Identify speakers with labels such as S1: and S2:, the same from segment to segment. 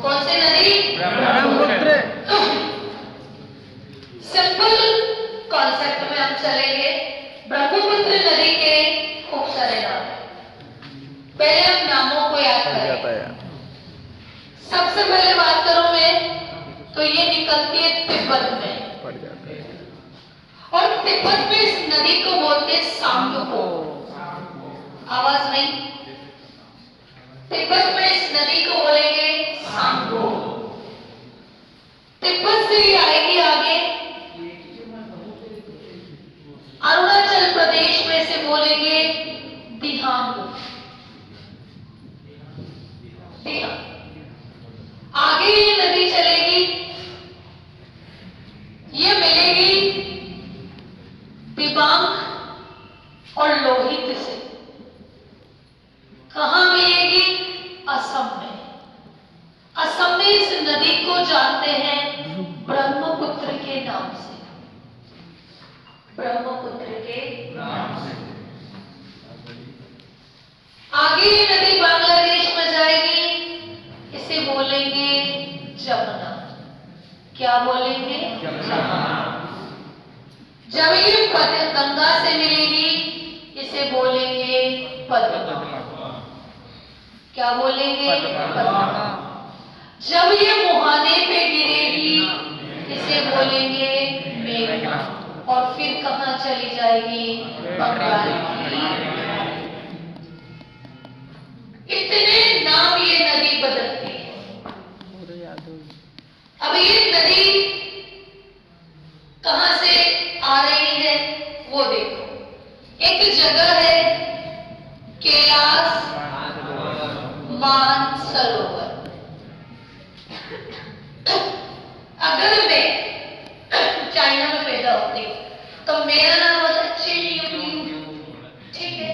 S1: कौन सी नदी?
S2: Brahmaputra.
S1: Simple concept में हम चलेंगे। ब्रह्मपुत्र नदी के खूब सारे नाम। पहले हम नामों को याद करें। सबसे पहले बात करूं मैं तो ये निकलती है तिब्बत में, और तिब्बत में इस नदी को बोलते सांगपो। आवाज नहीं। तिब्बत में इस नदी को बोलेंगे सांगपो। तिब्बत से ही आएगी आगे, अरुणाचल प्रदेश में से बोलेंगे दिहांग। आगे ये नदी चलेगी, ये मिलेगी दिबांग और लोहित से। कहां मिलेगी? असम में। असम में इस नदी को जानते हैं ब्रह्मपुत्र के नाम से। ब्रह्मपुत्र के नाम से। आगे ये नदी बांग्लादेश में जाएगी, इसे बोलेंगे जमुना। क्या बोलेंगे? जमुना। जब ये गंगा से मिलेगी, इसे बोलेंगे पद्मा। क्या बोलेंगे? पद्मा। जब ये मुहाने पे गिरेगी, इसे बोलेंगे मेघना। और फिर कहां चली जाएगी? बंगाल की। इतने नाम ये नदी बदलती है। अब ये नदी कहां से आ रही है वो देखो। एक जगह है कैलाश मानसरोवर। अगर मैं चाइना में पैदा होती तो मेरा नाम होता चिंग, ठीक है?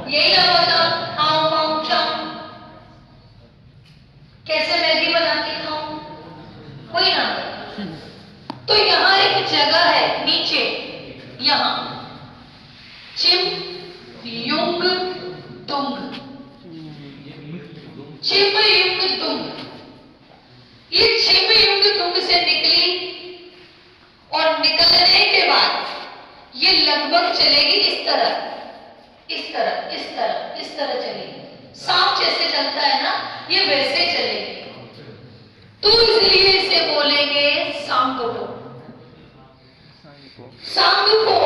S1: यही नाम होता हाउ माउ चांग। कैसे मैगी बना के खाऊं, कोई नाम होता। तो यहाँ एक जगह है नीचे, यहाँ चिम युंग तुंग। चिम युंग तुंग। ये चिम युंग तुंग से निकली, और निकलने के बाद ये लगभग चलेगी इस तरह, इस तरह, इस तरह, इस तरह चलेगी। सांप जैसे चलता है ना, ये वैसे चलेगी। तो इसलिए इसे बोलेंगे सांगपो। सांगपो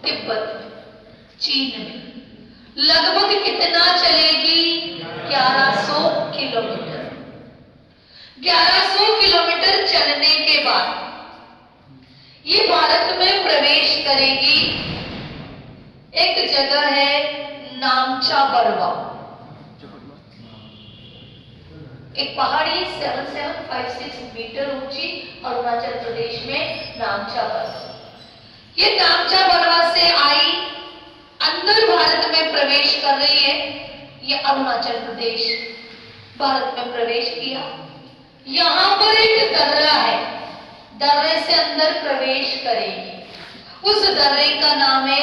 S1: तिब्बत में, चीन में लगभग कितना चलेगी? 1100 किलोमीटर। 1100 किलोमीटर चलने के बाद ये भारत में प्रवेश करेगी। एक जगह है नामचा बरवा। एक पहाड़ी 7756 मीटर ऊंची अरुणाचल प्रदेश में नामचा बरवा। ये नामचा बरवा से आई, अंदर भारत में प्रवेश कर रही है। ये अरुणाचल प्रदेश भारत में प्रवेश किया। यहां पर एक दर्रा है, दर्रे से अंदर प्रवेश करेगी। उस दर्रे का नाम है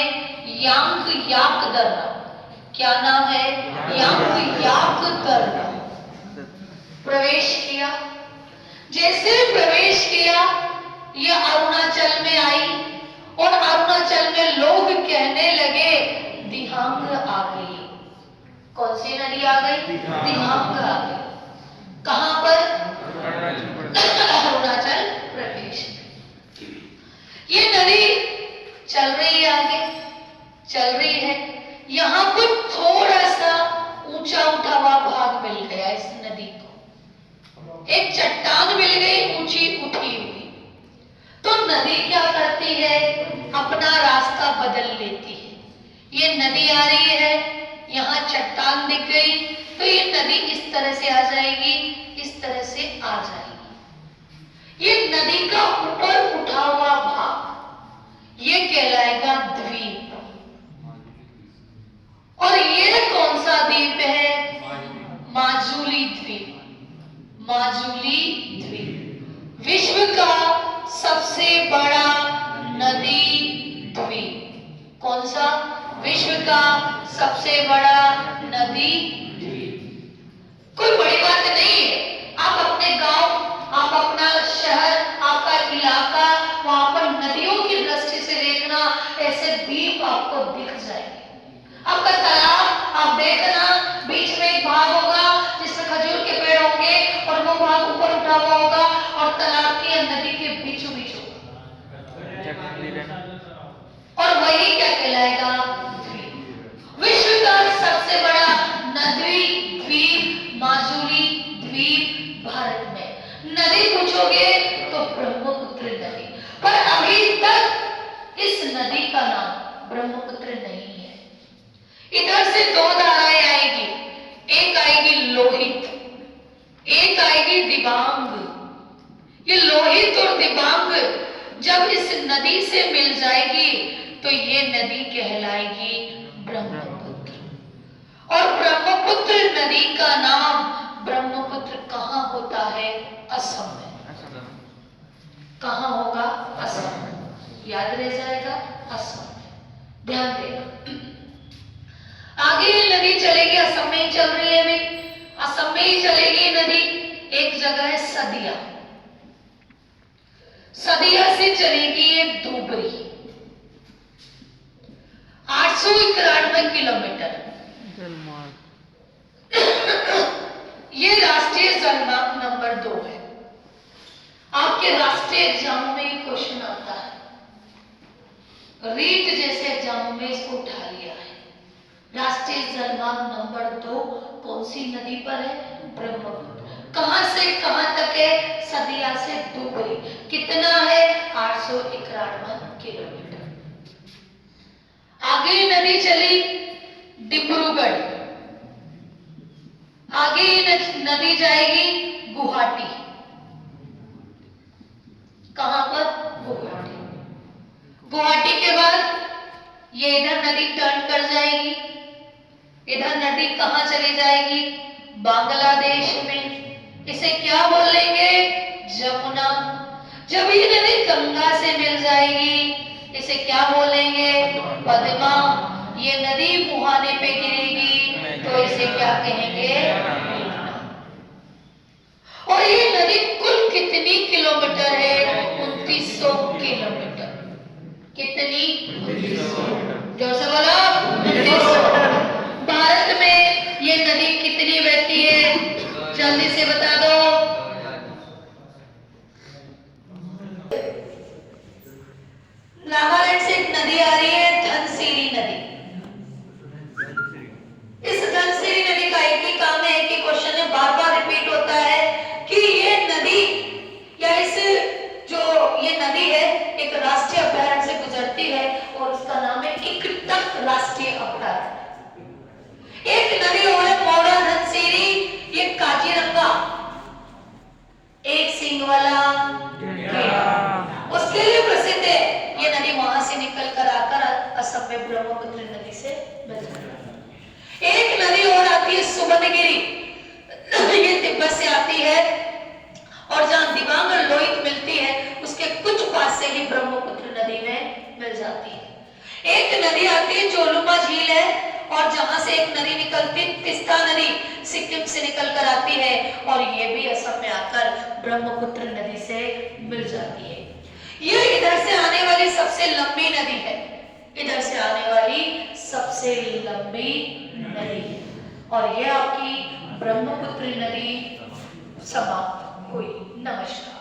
S1: यांग याक दर्रा। क्या नाम है? यांग याक दर्रा। प्रवेश किया। जैसे प्रवेश किया, यह अरुणाचल में आई, और अरुणाचल में लोग कहने लगे दिहांग आ गई। कौन सी नदी आ गई? दिहांग आ गई। कहां पर? अरुणाचल प्रदेश। ये नदी चल रही है, आगे चल रही है। यहां पर थोड़ा सा ऊंचा उठा हुआ भाग मिल गया इस नदी को। एक चट्टान मिल गई ऊंची उठी हुई। तो नदी क्या करती है? अपना रास्ता बदल लेती है। ये नदी आ रही है, यहाँ चट्टान दिख गई, तो ये नदी इस तरह से आ जाएगी, इस तरह से आ जाएगी। ये नदी का ऊपर उठा हुआ भाग ये कहलाएगा द्वीप। और ये कौन सा द्वीप है? माजुली द्वीप। माजुली द्वीप विश्व का सबसे बड़ा नदी द्वीप। कौन सा? विश्व का सबसे बड़ा नदी द्वीप। कोई बड़ी बात नहीं है। से मिल जाएगी तो ये नदी कहलाएगी ब्रह्मपुत्र। और ब्रह्मपुत्र नदी का नाम ब्रह्मपुत्र कहाँ होता है? असम में। कहाँ होगा? असम में। याद रह जाएगा, असम में। ध्यान देना। आगे ये नदी चलेगी, असम में ही चल रही है अभी, असम में ही चलेगी नदी। एक जगह है सदिया, सदिया से चलेगी ये धुबरी, 891 किलोमीटर। ये राष्ट्रीय जलमार्ग नंबर 2 है। आपके राष्ट्रीय एग्जाम में ये क्वेश्चन आता है, रीट जैसे एग्जाम में इसको उठा लिया है। राष्ट्रीय जलमार्ग नंबर 2 कौन सी नदी पर है? ब्रह्मपुत्र। कहां से कहां तक है? सदिया से धुबरी। कितना है? 891 किलोमीटर। आगे नदी चली डिब्रूगढ़, आगे नदी जाएगी गुवाहाटी। कहां पर? गुवाहाटी। गुवाहाटी के बाद ये इधर नदी टर्न कर जाएगी, इधर नदी कहां चली जाएगी? बांग्लादेश में। इसे क्या बोलेंगे? जमुना। जब ये नदी गंगा से मिल जाएगी इसे क्या बोलेंगे? पद्मा। ये नदी मुहाने पे गिरेगी तो इसे क्या कहेंगे? और ये नदी कुल कितनी किलोमीटर है? 2900 किलोमीटर। कितनी? 2900। जोर से बोलो, 2900। भारत में ये नदी कितनी बहती है? जल्दी से बता दो। नागालैंड से एक नदी आ रही है, धनसिरी नदी। इस धनसिरी नदी का एक ही काम है, एक ही क्वेश्चन है, बार बार रिपीट होता है कि ये नदी या इस जो ये नदी है एक राष्ट्रीय अभयारण्य से गुजरती है और उसका नाम है इकटक राष्ट्रीय अभयारण्य। एक नदी और है मौड़ा धनसिरी, ये काजीरंगा, एक सींग वाला उसके लिए प्रसिद्ध है। ये नदी वहां से निकल कर आकर असम में ब्रह्मपुत्र नदी से मिल जाती है। एक नदी और आती है सुबनगिरी, ये तिब्बत से आती है और जहां दिबांग और लोहित मिलती है उसके कुछ पास से ही ब्रह्मपुत्र नदी में मिल जाती है। एक नदी आती है चोलुमा झील है, और जहां से एक नदी निकलती तिस्ता नदी सिक्किम से निकल कर आती है और ये भी असम में आकर ब्रह्मपुत्र नदी से मिल जाती है। ये इधर से आने वाली सबसे लंबी नदी है, इधर से आने वाली सबसे लंबी नदी है। और ये आपकी ब्रह्मपुत्र नदी समाप्त हुई। नमस्कार।